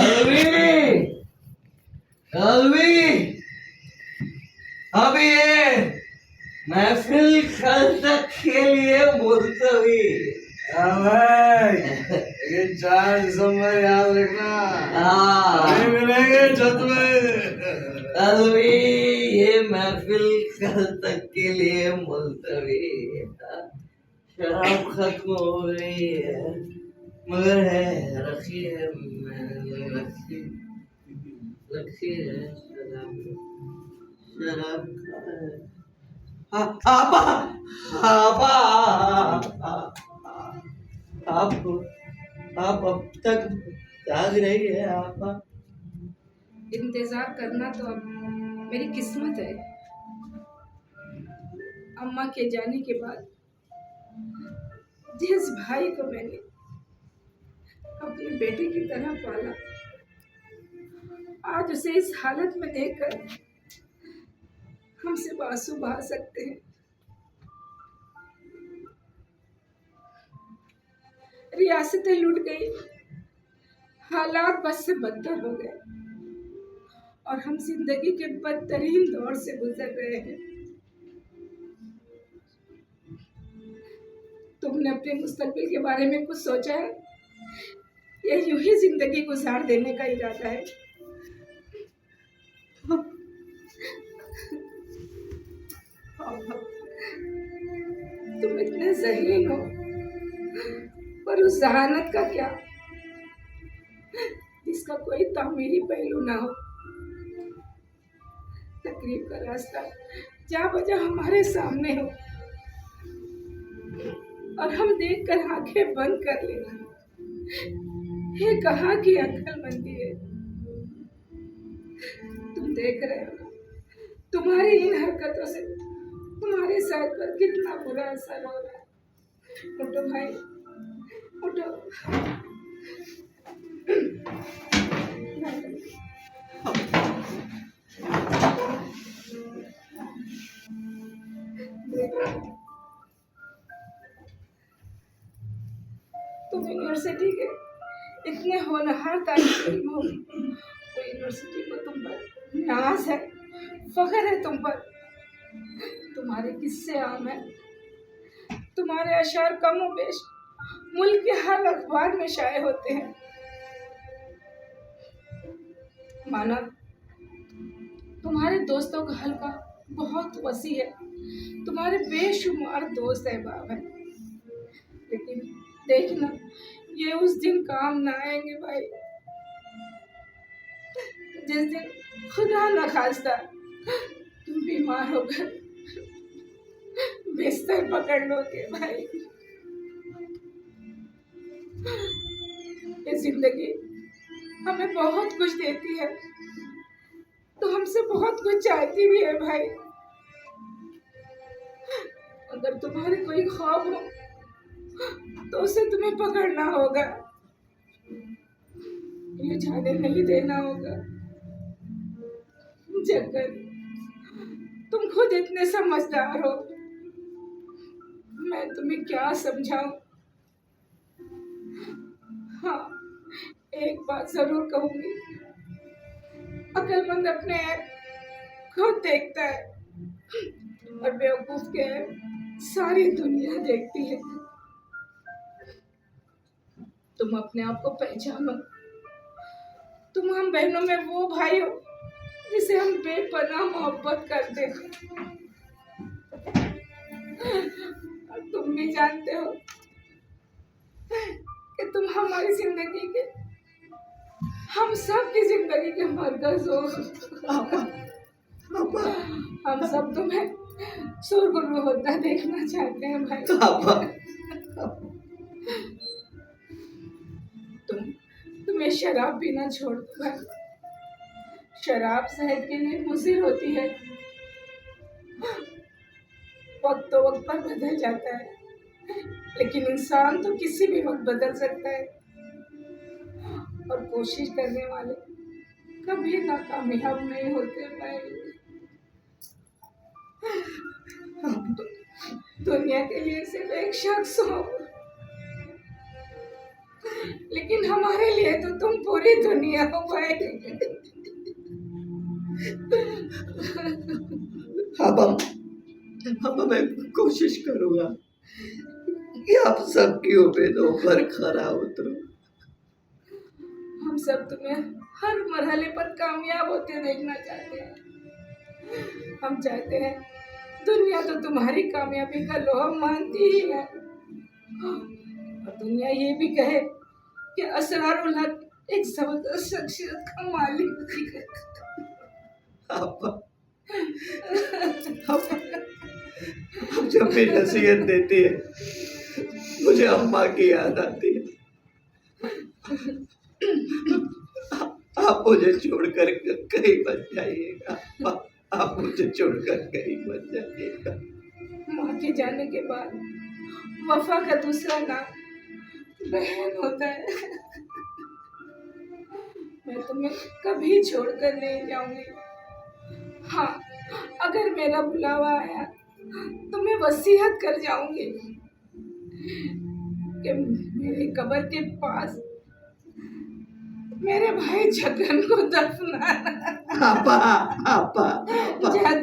अलवी अलवी अब ये महफिल कल तक के लिए मुलतवी। ये 4 दिसंबर याद रखना। हाँ मिलेंगे छत में। अलवी ये महफिल कल तक के लिए मुलतवी। शराब खत्म हो गई है मगर है रखी है मैंने रखी है शराब आपा आपा आप अब तक जाग रही है आपा। इंतजार करना तो अब मेरी किस्मत है। अम्मा के जाने के बाद जिस भाई को मैंने अपने बेटे की तरह पाला, आज उसे इस हालत में देखकर हमसे आंसू बहा सकते हैं। रियासतें लूट गई, हालात बस से बदतर हो गए और हम जिंदगी के बदतरीन दौर से गुजर रहे हैं। तुमने अपने मुस्तकबिल के बारे में कुछ सोचा है या यूं ही जिंदगी गुजार देने का इरादा है? तुम इतने ज़हीन हो, पर उस जहानत का क्या जिसका कोई तामीरी पहलू ना हो। तकरीब का रास्ता जा बजा हमारे सामने हो और हम देखकर आंखें बंद कर लेना, ये कहाँ की अक्लमंदी है। तुम देख रहे हो तुम्हारी इन हरकतों से तुम्हारे सर पर कितना बुरा असर हो रहा है। उठो भाई उठो। तुम यूनिवर्सिटी के इतने होनहार तालिब इल्म हो, तो यूनिवर्सिटी को तुम पर नाज है, फख्र है तुम पर। तुम्हारे किस्से आम है, तुम्हारे अशार कम और बेश मुल्क के हर अखबार में शाये होते हैं। माना तुम्हारे दोस्तों का हल्का बहुत वसी है, तुम्हारे बेशुमार दोस्त अहबाब हैं, लेकिन देखना ये उस दिन काम ना आएंगे भाई, जिस दिन खुदा न खास्ता तुम बीमार होकर बिस्तर पकड़ लोगे भाई। ये जिंदगी हमें बहुत कुछ देती है तो हमसे बहुत कुछ चाहती भी है भाई। अगर तुम्हारे कोई ख्वाब हो तो उसे तुम्हें पकड़ना होगा, ये जाने नहीं देना होगा। जगन तुम खुद इतने समझदार हो, मैं तुम्हें क्या समझाऊं। हाँ, एक बात जरूर कहूंगी, अक्लमंद अपने ऐप खुद देखता है और बेवकूफ के ऐप सारी दुनिया देखती है। तुम अपने आप को पहचानो, तुम हम बहनों में वो भाई हो जिसे हम बेपनाह मोहब्बत करते हैं। और तुम भी जानते हो कि तुम हमारी जिंदगी के, हम सब की जिंदगी के मरकज हो। हम सब तुम्हें सुरगुरु होता देखना चाहते हैं भाई। तुम्हें शराब पीना छोड़ दो भाई। शराब सेहत के लिए मुज़िर होती है, वक्त तो वक्त पर बदल जाता है, लेकिन इंसान तो किसी भी वक्त बदल सकता है और कोशिश करने वाले कभी नाकामयाब नहीं होते भाई। दुनिया के लिए सिर्फ एक शख्स हो, लेकिन हमारे लिए तो तुम पूरी दुनिया हो भाई। अब मैं कोशिश करूंगा कि आप सबकी उम्मीदों पर खरा उतरूं। हम सब तुम्हें हर मरहले पर कामयाब होते देखना चाहते हैं। हम चाहते हैं दुनिया तो तुम्हारी कामयाबी का लोहा मानती ही है, और दुनिया ये भी कहे कि असरारुल हक एक जबरदस्त शख्सियत का मालिक है। अब जब भी नसीहत देती है मुझे अम्मा की याद आती है। आप मुझे छोड़कर कहीं मत जाइएगा, आप मुझे छोड़कर कहीं मत जाइएगा। माँ के जाने के बाद वफा का दूसरा नाम बहन होता है। मैं तुम्हें कभी छोड़कर नहीं जाऊंगी। हाँ, अगर मेरा बुलावा आया तो मैं वसीयत कर जाऊंगी कि मेरे कब्र के पास मेरे भाई जगन को दफनाना। आपा, आपा, जगन।